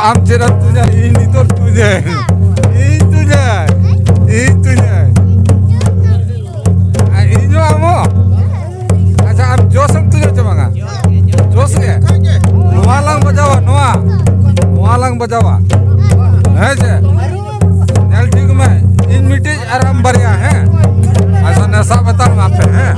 आमच्या तुझ्या ini तर तुझ्या तुझ्या ini kamu अच्छा आप जोश हम तुझे चमागा जोश के नुआ lang बजावा नुआ lang बजावा है जे नल ठीक में इन मीटिंग आराम बढ़िया है ऐसा नशा बताऊं आप पे हैं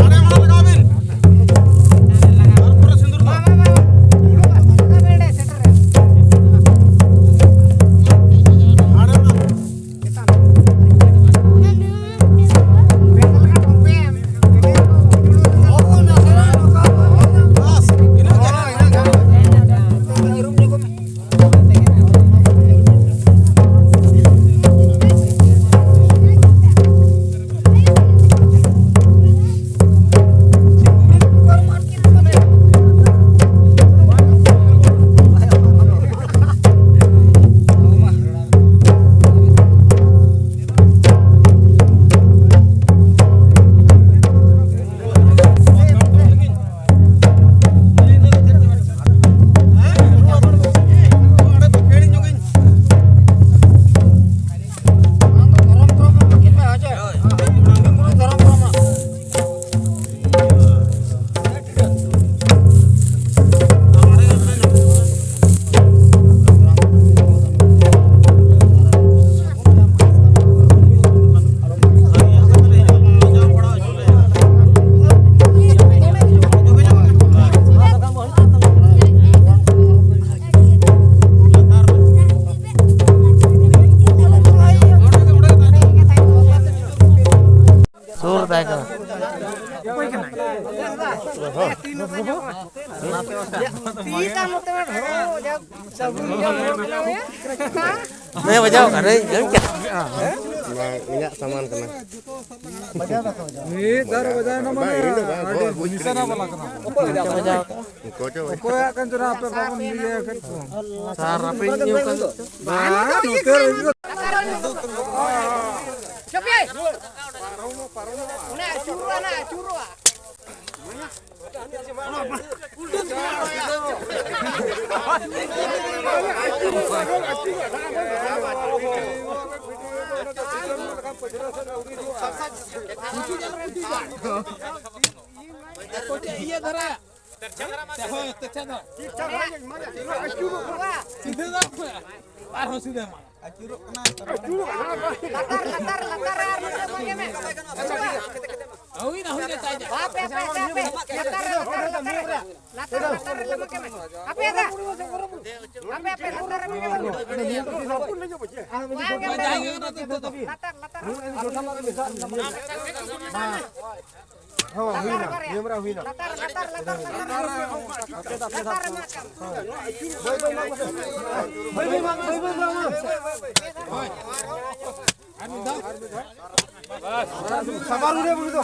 Nah, bajau kan ini minyak saman kena. ini dar bajai nama bisa nama lah kena bajau. kowe akan curah apa kamu dia kan Sarapin nyu kan. bah nuter itu Coba. Nah, curu. Iya dara. sabar udah begitu